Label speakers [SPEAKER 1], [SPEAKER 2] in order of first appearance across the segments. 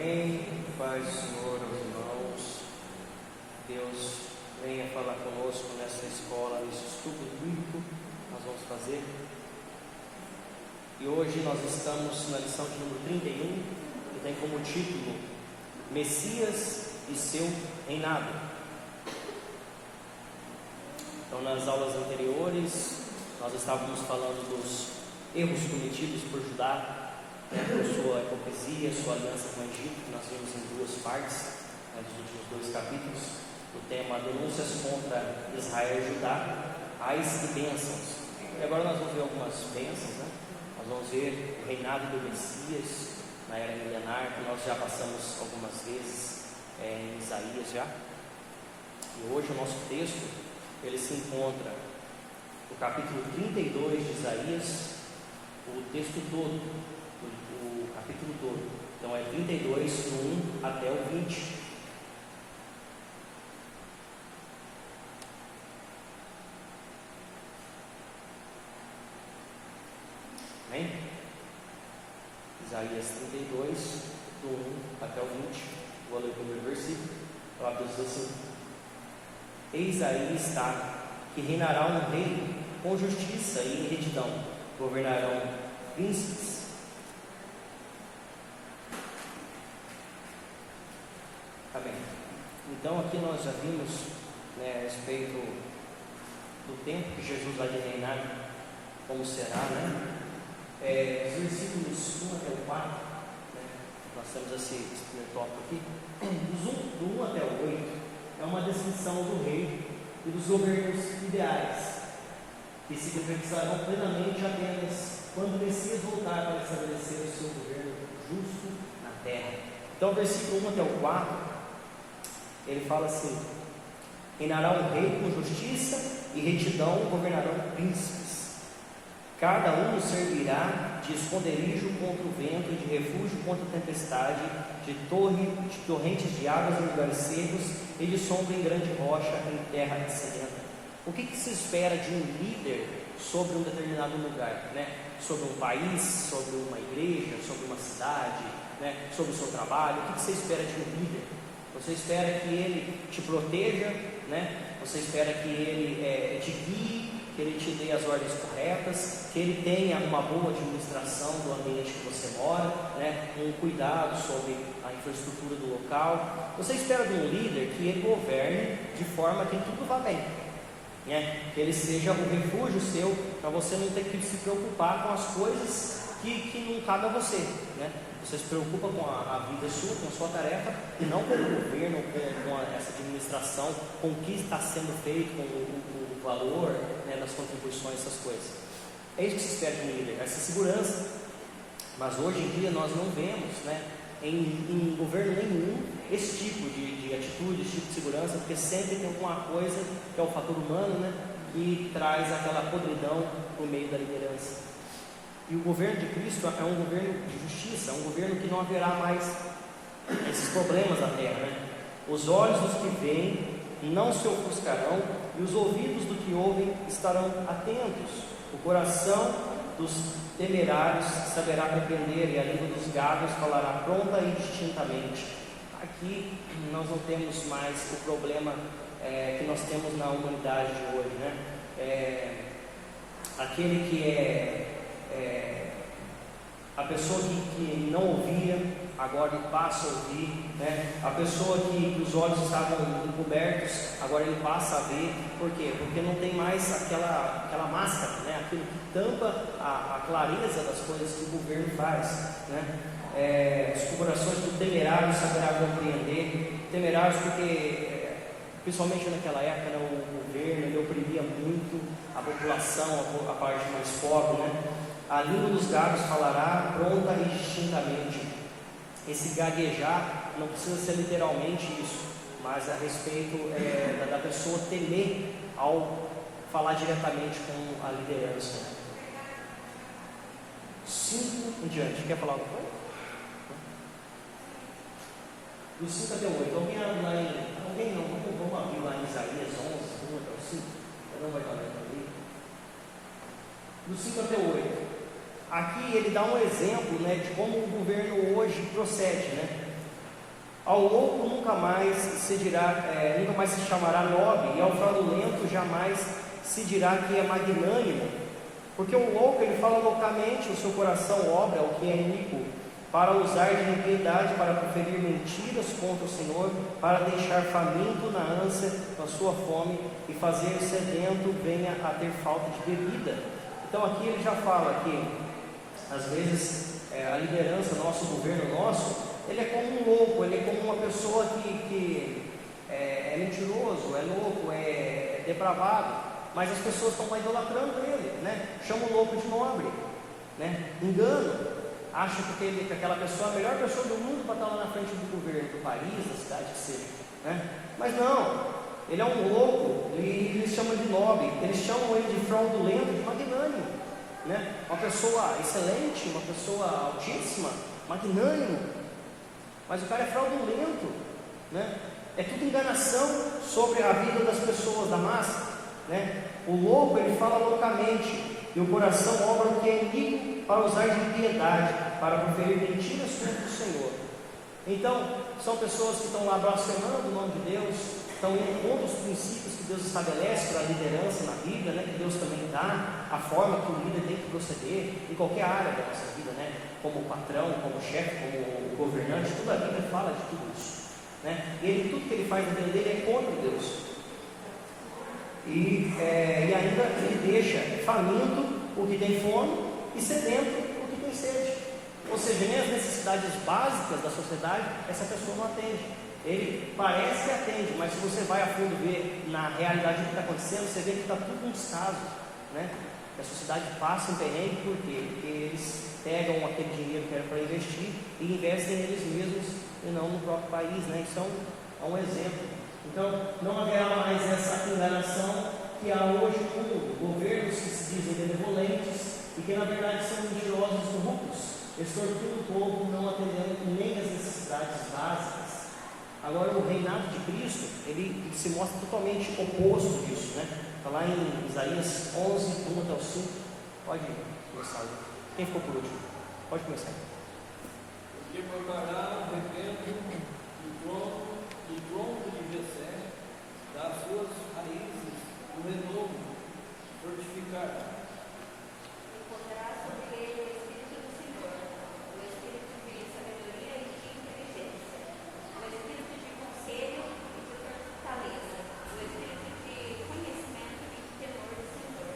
[SPEAKER 1] Amém. Paz do Senhor aos irmãos. Deus venha falar conosco nessa escola, nesse estudo bíblico que nós vamos fazer. E hoje nós estamos na lição de número 31, que tem como título Messias e seu reinado. Então, nas aulas anteriores, nós estávamos falando dos erros cometidos por Judá, por sua hipocrisia, sua aliança com o Egito, que nós vimos em duas partes, nos últimos 2 capítulos, o tema denúncias contra Israel e Judá, ais e bênçãos. E agora nós vamos ver algumas bênçãos, Nós vamos ver o reinado do Messias na era milenar, que nós já passamos algumas vezes em Isaías já. E hoje o nosso texto, ele se encontra no capítulo 32 de Isaías, o texto todo, o capítulo todo. Então é 32, do 1 até o 20. Amém? Isaías 32, do 1 até o 20. Vou ler o primeiro versículo. A palavra diz assim: Eis aí está, que reinará um rei com justiça e retidão, governarão príncipes. Amém. Então aqui nós já vimos, a respeito do tempo que Jesus vai reinar, como será, os versículos 1 até o 4, nós temos esse primeiro tópico aqui, do 1 até o 8, é uma descrição do rei e dos governos ideais, que se concretizarão plenamente apenas quando o Messias voltar para estabelecer o seu governo justo na terra. Então, versículo 1 até o 4, ele fala assim: reinará um rei com justiça e retidão, governarão príncipes. Cada um servirá de esconderijo contra o vento e de refúgio contra a tempestade, de torrentes de águas em lugares secos e de sombra em grande rocha em terra sedenta. O que se espera de um líder sobre um determinado lugar, Sobre um país, sobre uma igreja, sobre uma cidade, sobre o seu trabalho? O que você espera de um líder? Você espera que ele te proteja, Você espera que ele te guie, que ele te dê as ordens corretas, que ele tenha uma boa administração do ambiente que você mora, um cuidado sobre a infraestrutura do local. Você espera de um líder que ele governe de forma que tudo vá bem, que ele seja um refúgio seu, para você não ter que se preocupar com as coisas que não cabem a você, Você se preocupa com a vida sua, com a sua tarefa, e não com o governo, com essa administração, com o que está sendo feito, com o valor das contribuições, essas coisas. É isso que se espera de um líder, essa segurança. Mas hoje em dia nós não vemos, em governo nenhum, esse tipo de atitude, esse tipo de segurança, porque sempre tem alguma coisa que é o fator humano, que traz aquela podridão por meio da liderança. E o governo de Cristo é um governo de justiça, é um governo que não haverá mais esses problemas na terra, Os olhos dos que veem não se ofuscarão, e os ouvidos do que ouvem estarão atentos. O coração dos temerários saberá compreender, e a língua dos gados falará pronta e distintamente. Aqui nós não temos mais o problema que nós temos na humanidade de hoje, aquele que a pessoa que não ouvia, agora ele passa a ouvir, A pessoa que os olhos estavam encobertos, agora ele passa a ver. Por quê? Porque não tem mais aquela máscara, Aquilo que tampa a clareza das coisas que o governo faz, Os corações do temerário saberá compreender. Temerários porque, principalmente naquela época, o governo ele oprimia muito a população, a parte mais pobre, A língua dos gados falará pronta e distintamente. Esse gaguejar não precisa ser literalmente isso, mas a respeito da pessoa temer ao falar diretamente com a liderança. 5 em diante. Quer falar alguma coisa? Do 5 até o 8. Alguém não, vamos abrir lá em Isaías 11, 1 até o 5. Não vai estar lendo ali. Do 5 até o 8. Aqui ele dá um exemplo, de como o governo hoje procede, Ao louco nunca mais se chamará nobre, e ao fraudulento jamais se dirá que é magnânimo. Porque o louco, ele fala loucamente, o seu coração obra o que é iníquo, para usar de impiedade, para proferir mentiras contra o Senhor, para deixar faminto na ânsia da sua fome, e fazer o sedento venha a ter falta de bebida. Então aqui ele já fala que, às vezes, a liderança, nosso governo nosso, ele é como um louco, ele é como uma pessoa que é mentiroso, é louco, é depravado, mas as pessoas estão lá idolatrando ele, né? Chama o louco de nobre, né? Engano, acha que aquela pessoa é a melhor pessoa do mundo para estar lá na frente do governo, do país, da cidade que seja, né? Mas não, ele é um louco, e eles chamam de nobre, eles chamam ele de fraudulento, de magnânimo, né? Uma pessoa excelente, uma pessoa altíssima, magnânimo. Mas o cara é fraudulento, né? É tudo enganação sobre a vida das pessoas, da massa, né? O louco, ele fala loucamente, e o coração obra o que é iníquo, para usar de impiedade, para proferir mentiras contra o Senhor. Então, são pessoas que estão lá blasfemando o nome de Deus, estão indo contra os princípios que Deus estabelece para a liderança na Bíblia, né? Que Deus também dá, a forma que o líder tem que proceder em qualquer área da nossa vida, né? Como patrão, como chefe, como governante, toda a Bíblia fala de tudo isso, né? E tudo que ele faz na vida dele é contra Deus. E ainda ele deixa faminto o que tem fome e sedento o que tem sede. Ou seja, nem as necessidades básicas da sociedade essa pessoa não atende. Ele parece que atende, mas se você vai a fundo ver na realidade do que está acontecendo, você vê que está tudo um descaso, né? Que a sociedade passa um perrengue, por quê? Porque eles pegam aquele dinheiro que era para investir e investem neles mesmos e não no próprio país, né? Isso é um exemplo. Então, não haverá mais essa enganação que há hoje no mundo. Governos que se dizem benevolentes e que na verdade são mentirosos e corruptos, extorquindo o povo, não atendendo nem as necessidades básicas. Agora, o reinado de Cristo, ele se mostra totalmente oposto disso, né? Está lá em Isaías 11, 1 até o 5. Pode começar. Quem ficou por último? Pode começar.
[SPEAKER 2] Porque brotará o rebento do tronco de Jessé, das suas raízes, o renovo, fortificará.
[SPEAKER 3] E poderá sobre ele o Espírito do Senhor, o Espírito de sabedoria e de inteligência, o Espírito de conselho e de fortaleza, o Espírito de conhecimento e de temor do Senhor.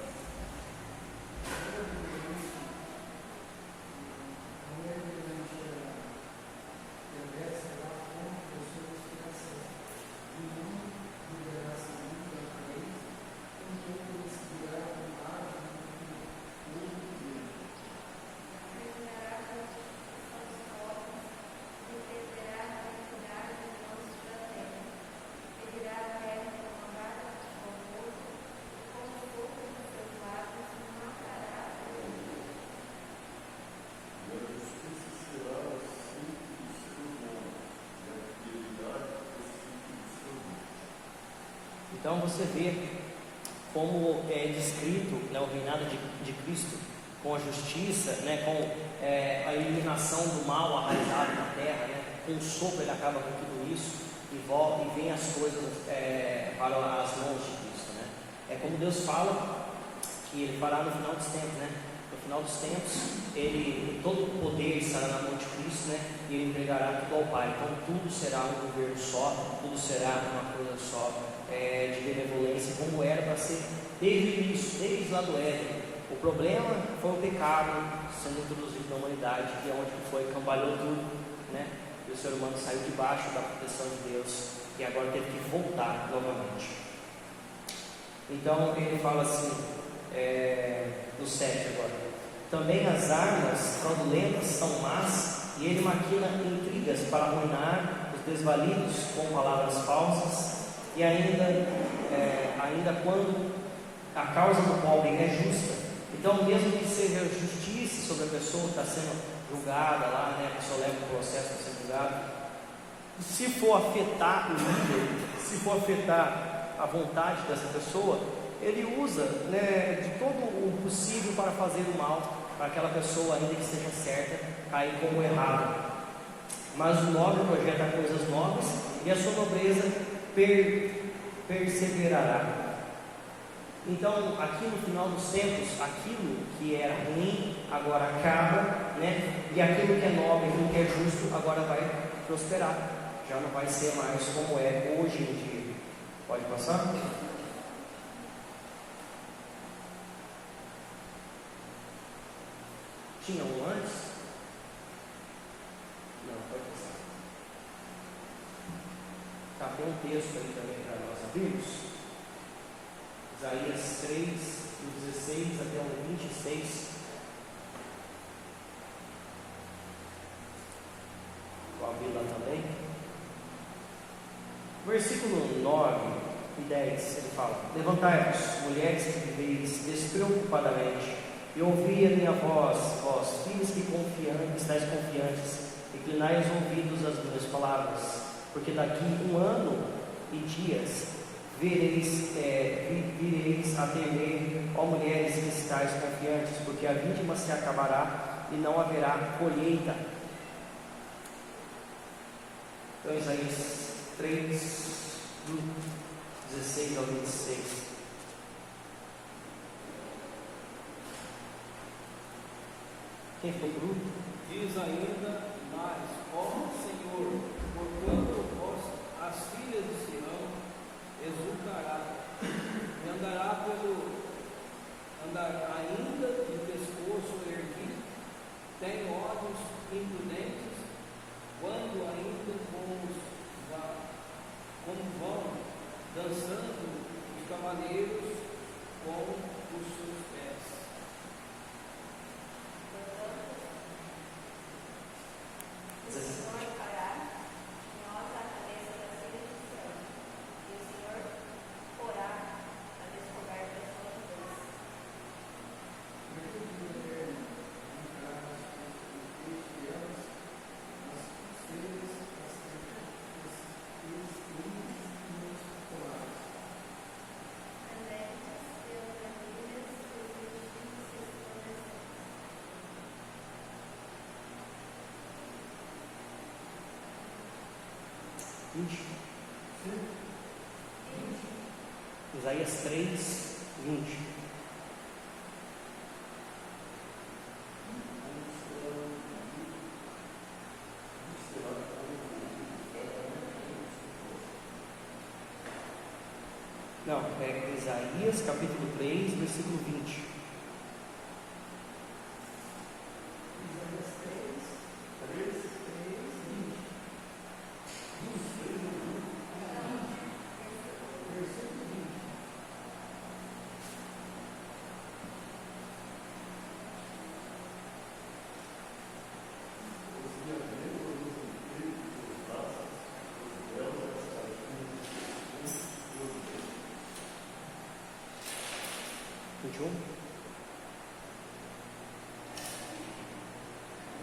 [SPEAKER 1] Então você vê como é descrito, né, o reinado de Cristo, com a justiça, né, com a eliminação do mal arraigado na terra, né, com um sopro ele acaba com tudo isso e volta e vem as coisas para as mãos de Cristo, né? É como Deus fala que Ele fará no final dos tempos, né? No final dos tempos, todo o poder estará na mão de Cristo, né? E Ele entregará tudo ao Pai. Então tudo será um governo só, tudo será uma coisa só, de benevolência, como era para ser desde o início, desde lá do Éden. O problema foi o pecado sendo introduzido na humanidade, que é onde foi, cambalhou tudo, né? E o ser humano saiu debaixo da proteção de Deus e agora teve que voltar novamente. Então ele fala assim, no 7 agora: também as armas fraudulentas são más, e ele maquina intrigas para arruinar os desvalidos com palavras falsas, e ainda quando a causa do pobre é justa. Então, mesmo que seja justiça sobre a pessoa que está sendo julgada lá, né, a pessoa leva o processo para ser julgada, se for afetar o líder, se for afetar a vontade dessa pessoa, ele usa, né, de todo o possível para fazer o mal, para aquela pessoa, ainda que seja certa, cair como errado. mas o nobre projeta coisas nobres e a sua nobreza perseverará. Então, aqui no final dos tempos, aquilo que era ruim agora acaba, né? E aquilo que é nobre, aquilo que é justo, agora vai prosperar. Já não vai ser mais como é hoje em dia. Pode passar? Tinha um antes? Não, pode passar. Tá, tem um texto aí também para nós abrirmos. Isaías 3, do 16 até o 26. Vou abrir lá também. Versículo 9 e 10, ele fala: Levantai-vos, mulheres que viveis despreocupadamente, e ouvi a minha voz, vós, filhos que estáis confiantes, inclinai os ouvidos às minhas palavras, porque daqui 1 ano e dias vireis a temer, ó mulheres que estáis confiantes, porque a vindima se acabará e não haverá colheita. Então, Isaías 3, do 16 ao 26. Quem ficou por último?
[SPEAKER 2] Diz ainda mais: ó Senhor, porquanto as filhas de Sião exultará, e andará ainda de pescoço erguido, tem olhos imprudentes, quando ainda como vão dançando os cavaleiros com os seus pés.
[SPEAKER 3] O Senhor fará de nós a cabeça das filhas de Sião, e o Senhor porá a descoberta das suas dores.
[SPEAKER 1] Isaías 3, 20. Não, é Isaías capítulo 3, versículo 20.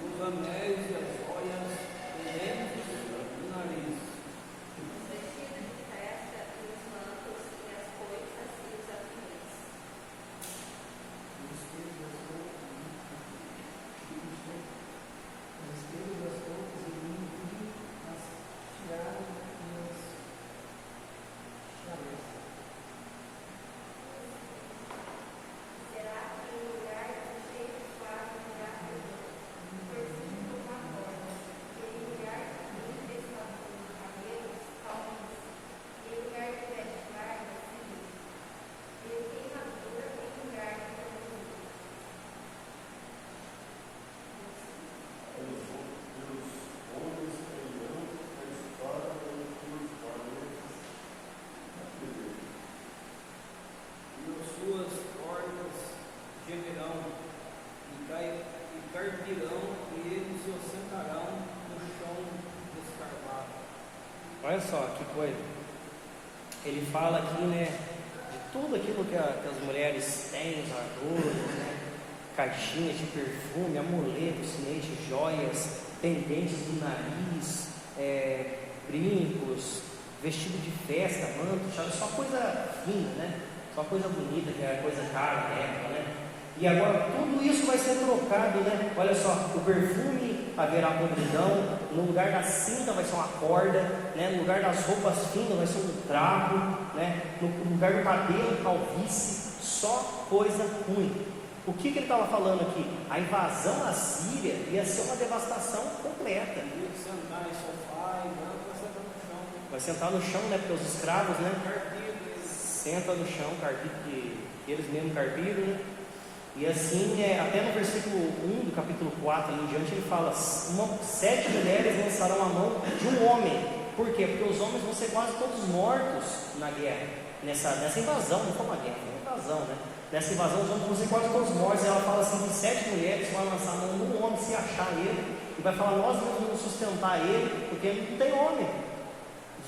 [SPEAKER 2] Os anéis e as joias pendentes do nariz,
[SPEAKER 3] Os vestidos de festa e os mantos e as coisas e os anéis. Será que em lugar de cheiros suaves irá flor, torcido uma corda, e em lugar de níveis cabelos, palmas, e em lugar de veste larga, fios, e o queimador em lugar de candeeiro.
[SPEAKER 2] e as suas cordas gemerão, e carpirão, e eles se assentarão no chão descarvado.
[SPEAKER 1] Olha só que coisa. Ele fala aqui, né, de tudo aquilo que as mulheres têm, os adornos, né, caixinhas de perfume, amuletos, sinetes, joias, pendentes do nariz, brincos, vestido de festa, manto, sabe? Só coisa fina, né? Só coisa bonita, que é coisa cara na época, né? E agora tudo isso vai ser trocado, né? Olha só, o perfume haverá podridão, no lugar da cinta vai ser uma corda, né? No lugar das roupas finas vai ser um trapo, né? No lugar do cabelo, calvície, só coisa ruim. O que ele estava falando aqui? A invasão à Síria ia ser uma devastação completa.
[SPEAKER 2] Sentar em sofá, vai sentar no chão.
[SPEAKER 1] Vai sentar no chão, né? Porque os escravos, né?
[SPEAKER 2] Carpido.
[SPEAKER 1] Senta no chão, carpido, que eles mesmos carpiram, né? E assim, até no versículo 1 do capítulo 4 ali em diante, ele fala: 7 mulheres lançarão a mão de um homem. Por quê? Porque os homens vão ser quase todos mortos na guerra, nessa invasão, não foi uma guerra, foi uma invasão, né? Nessa invasão, os homens vão ser quase todos mortos. E ela fala assim: que 7 mulheres vão lançar a mão de um homem se achar ele, e vai falar: nós mesmos vamos sustentar ele, porque não tem homem.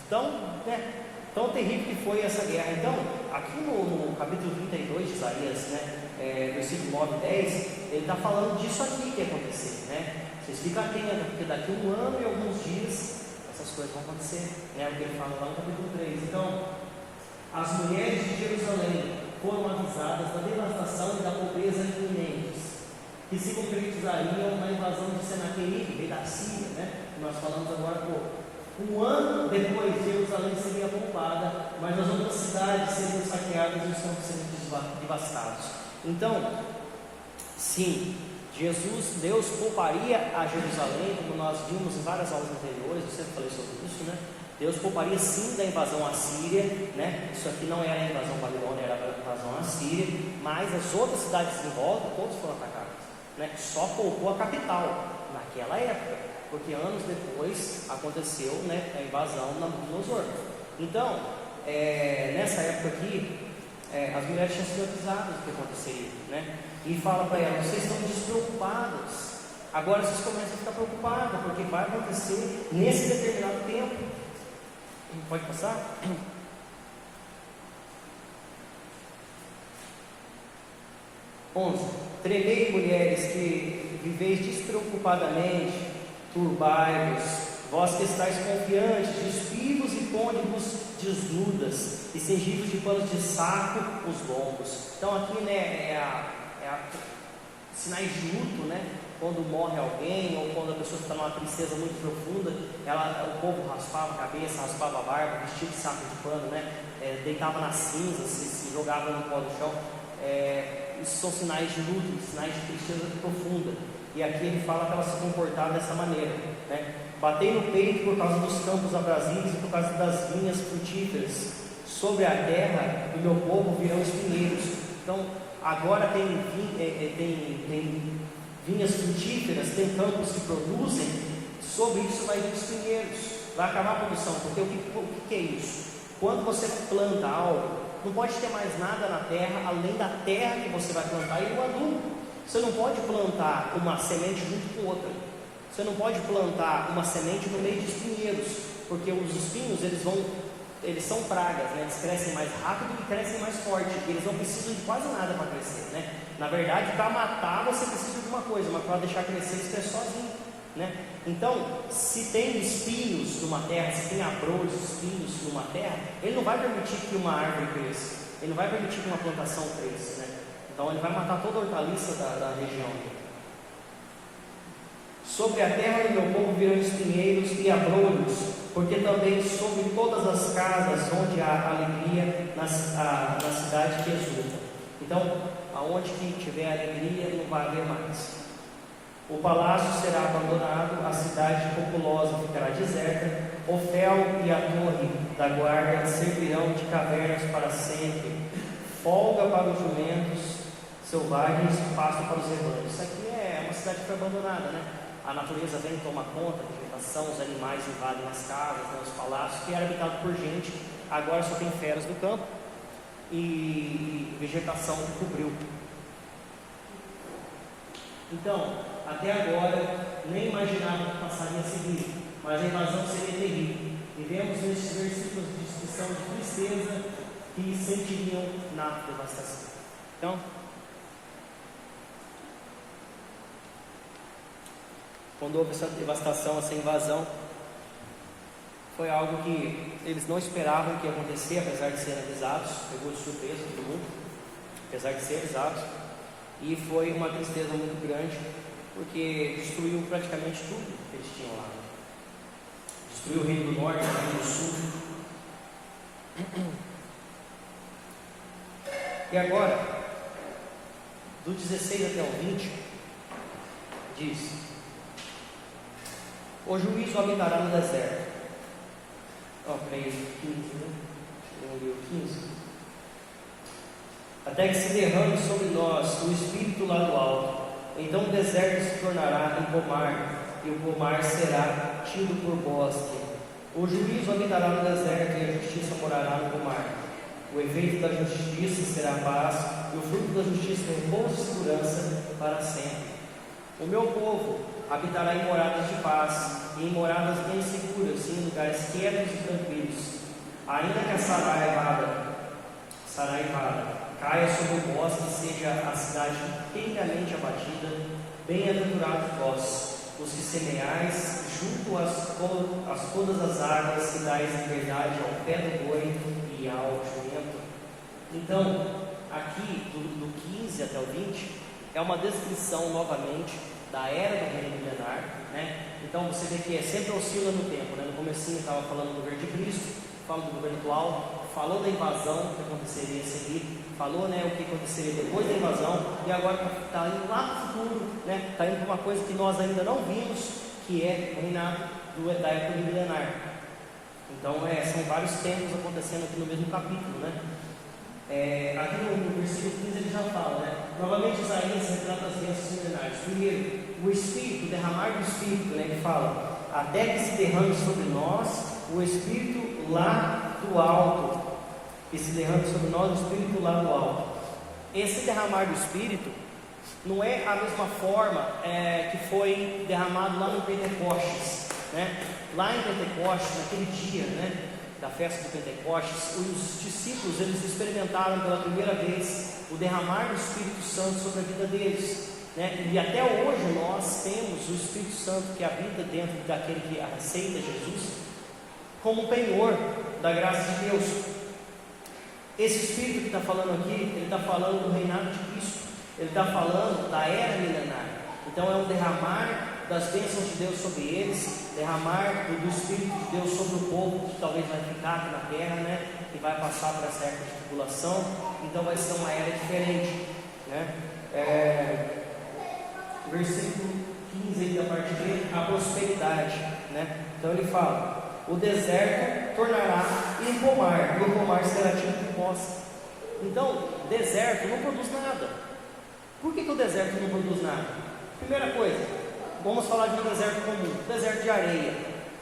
[SPEAKER 1] Então, né? Tão terrível que foi essa guerra. Então, aqui no capítulo 32 de Isaías, né, versículo 9 e 10, ele está falando disso aqui que ia acontecer, né? Vocês ficam atentos, porque daqui a 1 ano e alguns dias essas coisas vão acontecer, né? O que ele fala lá no capítulo 3. Então, as mulheres de Jerusalém foram avisadas da devastação e da pobreza iminentes, que se concretizariam na invasão de Senaqueribe, rei da Síria, né? Nós falamos agora há pouco. 1 ano depois, Jerusalém seria poupada, mas as outras cidades seriam saqueadas e os campos seriam devastados. Então, sim, Deus pouparia a Jerusalém, como nós vimos em várias aulas anteriores, eu sempre falei sobre isso, né? Deus pouparia sim da invasão assíria, né? Isso aqui não era a invasão babilônica, era a invasão assíria, mas as outras cidades em volta, todas foram atacadas, né? Só poupou a capital, naquela época. Porque anos depois aconteceu, né, a invasão na Nabucodonosor. Então, nessa época aqui, as mulheres tinham sido avisadas do que aconteceria, né? E fala para elas: vocês estão despreocupadas, agora vocês começam a ficar preocupadas, porque vai acontecer nesse determinado tempo. Pode passar? 11. Tremei, mulheres, que viveis despreocupadamente, turbai-vos, vós que estáis confiantes, despivos e ponde-vos desnudas, e cingivos de panos de saco os lombos. Então aqui, né, sinais de luto, né? Quando morre alguém, ou quando a pessoa está numa tristeza muito profunda, o povo raspava a cabeça, raspava a barba, vestia de saco de pano, né? Deitava nas cinzas, se jogava no pó do chão. Isso são sinais de luto, sinais de tristeza profunda. E aqui ele fala que ela se comportava dessa maneira, né? Batei no peito por causa dos campos abrasivos e por causa das vinhas frutíferas. Sobre a terra do meu povo virão espinheiros. Então, agora tem vinhas frutíferas, tem campos que produzem. Sobre isso vai vir espinheiros. Vai acabar a produção. Porque o que é isso? Quando você planta algo, não pode ter mais nada na terra além da terra que você vai plantar e o adubo. Você não pode plantar uma semente junto com outra. Você não pode plantar uma semente no meio de espinheiros, porque os espinhos eles são pragas, né? Eles crescem mais rápido e crescem mais forte. E eles não precisam de quase nada para crescer, né? Na verdade, para matar você precisa de alguma coisa, mas para deixar crescer eles crescem sozinho, né? Então, se tem espinhos numa terra, se tem abrolhos, espinhos numa terra, ele não vai permitir que uma árvore cresça. Ele não vai permitir que uma plantação cresça, né? Então ele vai matar toda a hortaliça da região. Sobre a terra do meu povo virão espinheiros e abrolhos, porque também sobre todas as casas onde há alegria na cidade que exulta. Então, aonde que tiver alegria, não vai haver mais. O palácio será abandonado, a cidade populosa ficará deserta, Ofel e a torre da guarda servirão de cavernas para sempre. Folga para os jumentos selvagens, pasto para os rebanhos. Isso aqui é uma cidade que foi abandonada, né? A natureza vem e toma conta da vegetação, os animais invadem as casas, né, os palácios, que era habitado por gente, agora só tem feras do campo e vegetação que cobriu. Então, até agora, nem imaginava que passaria a seguir, mas a invasão seria terrível. E vemos nestes versículos de descrição de tristeza que sentiriam na devastação. Então, quando houve essa devastação, essa invasão, foi algo que eles não esperavam que ia acontecer, apesar de serem avisados, pegou de surpresa todo mundo, apesar de ser avisados, e foi uma tristeza muito grande, porque destruiu praticamente tudo que eles tinham lá. Destruiu o reino do norte, o reino do sul. E agora, do 16 até o 20, diz: o juízo habitará no deserto. Creio 15, né? Não viu 15? Até que se derrame sobre nós o Espírito lá do alto. Então o deserto se tornará em pomar, e o pomar será tido por bosque. O juízo habitará no deserto, e a justiça morará no pomar. O efeito da justiça será paz, e o fruto da justiça repouso e segurança para sempre. O meu povo habitará em moradas de paz, e em moradas bem seguras, em lugares quietos e tranquilos. Ainda que a saraivada caia sobre o bosque e seja a cidade inteiramente abatida, bem-aventurados vós, os que semeais junto às todas as águas, e dais liberdade ao pé do boi e ao jumento. Então, aqui do 15 até o 20, é uma descrição novamente da era do reino milenar, né? Então você vê que sempre oscila no tempo, né? No comecinho estava falando do governo de Cristo, fala do governo atual, falou da invasão que aconteceria a seguir, falou, né, o que aconteceria depois da invasão, e agora está indo lá para o futuro, né? Está indo para uma coisa que nós ainda não vimos, que é o reinado da época milenar. Então são vários tempos acontecendo aqui no mesmo capítulo, né? Aqui no versículo 15 ele já fala, né? Novamente Isaías retrata as bênçãos milenares. Primeiro, o Espírito, o derramar do Espírito, né? Que fala, até que se derrame sobre nós o Espírito lá do alto. Que se derrame sobre nós o Espírito lá do alto. Esse derramar do Espírito não é a mesma forma que foi derramado lá no Pentecostes, né? Lá em Pentecostes, naquele dia, né, da festa de Pentecostes, os discípulos eles experimentaram pela primeira vez o derramar do Espírito Santo sobre a vida deles, né? E até hoje nós temos o Espírito Santo que habita dentro daquele que aceita Jesus como penhor da graça de Deus. Esse Espírito que está falando aqui, ele está falando do reinado de Cristo, ele está falando da era milenar. Então é um derramar das bênçãos de Deus sobre eles, derramar do Espírito de Deus sobre o povo que talvez vai ficar aqui na terra, né? E vai passar por essa época de tribulação. Então vai ser uma era diferente, né? Versículo 15 da parte dele, a prosperidade, né? Então ele fala: o deserto tornará em pomar, e o pomar será tido por bosque. Então, deserto não produz nada. Por que o deserto não produz nada? Primeira coisa, vamos falar de um deserto comum, deserto de areia.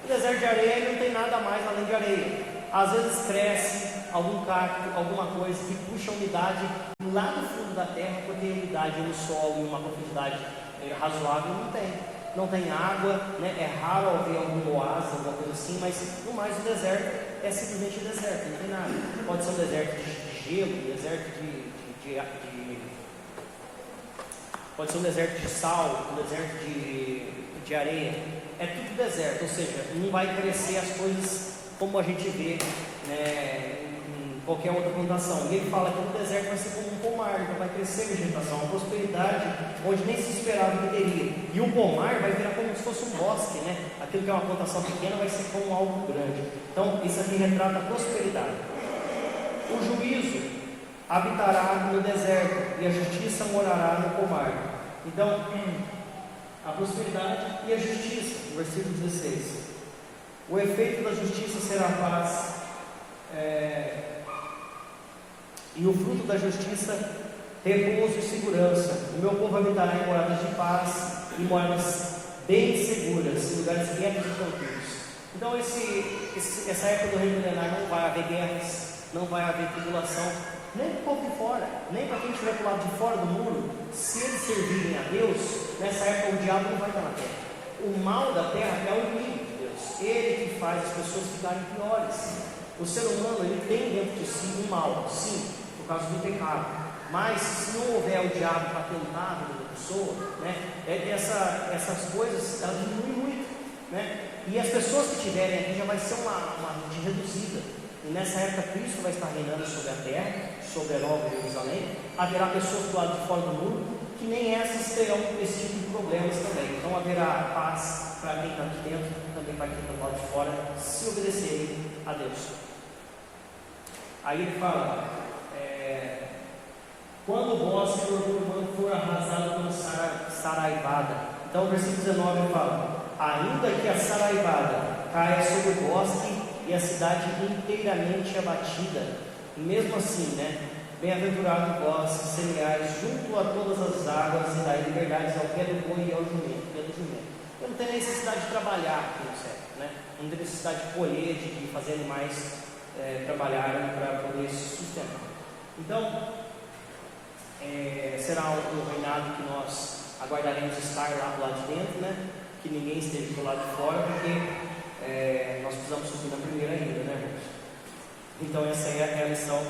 [SPEAKER 1] O deserto de areia não tem nada mais além de areia. Às vezes cresce algum cacto, alguma coisa que puxa a umidade lá do fundo da terra, porque a umidade no solo em uma profundidade razoável não tem água, né? É raro haver algum oásis, alguma coisa assim, mas no mais o deserto é simplesmente deserto, não tem nada. Pode ser um deserto de gelo, um deserto pode ser um deserto de sal, um deserto de areia. É tudo deserto, ou seja, não vai crescer as coisas como a gente vê, né, em qualquer outra plantação. E ele fala que o deserto vai ser como um pomar, então vai crescer vegetação, uma prosperidade onde nem se esperava que teria. E o pomar vai virar como se fosse um bosque, né? Aquilo que é uma plantação pequena vai ser como algo grande. Então isso aqui retrata a prosperidade. O juízo habitará no deserto, e a justiça morará no pomar. Então, a prosperidade e a justiça, no versículo 16. O efeito da justiça será a paz, e o fruto da justiça, repouso e segurança. O meu povo habitará em moradas de paz, em moradas bem seguras, em lugares quietos e tranquilos. Então, essa época do reino milenar não vai haver guerras, não vai haver tribulação, nem para o povo de fora, nem para quem estiver para o lado de fora do muro. Se eles servirem a Deus, nessa época o diabo não vai estar na terra. O mal da terra é o inimigo de Deus, ele que faz as pessoas ficarem piores. O ser humano, ele tem dentro de si um mal, sim, por causa do pecado, mas se não houver o diabo para tentar a vida da pessoa, né, essas coisas elas diminuem muito, né? E as pessoas que tiverem aqui já vai ser uma reduzida. E nessa época Cristo vai estar reinando sobre a terra, sobre a Nova Jerusalém. Haverá pessoas do lado de fora do muro que nem essas terão esse tipo de problemas também. Então haverá paz para quem está aqui dentro, também para quem está do lado de fora, se obedecerem a Deus. Aí ele fala, quando o bosque urbano for arrasado como saraivada. Então o versículo 19 fala, ainda que a saraivada caia sobre o bosque e a cidade inteiramente abatida, mesmo assim, né? Bem-aventurado vós que semeais junto a todas as águas e dai liberdade ao pé do boi e ao jumento. Eu não tenho necessidade de trabalhar aqui no céu, né? Não tenho necessidade de colher, de fazer animais trabalharem para poder se sustentar. Então, será um reinado que nós aguardaremos estar lá do lado de dentro, né? Que ninguém esteja do lado de fora, porque nós precisamos subir na primeira ainda, né, irmãos? Então, essa é a lição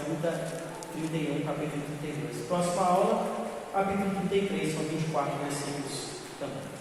[SPEAKER 1] 31, capítulo 32. Próxima aula, capítulo 33, são 24 versículos também.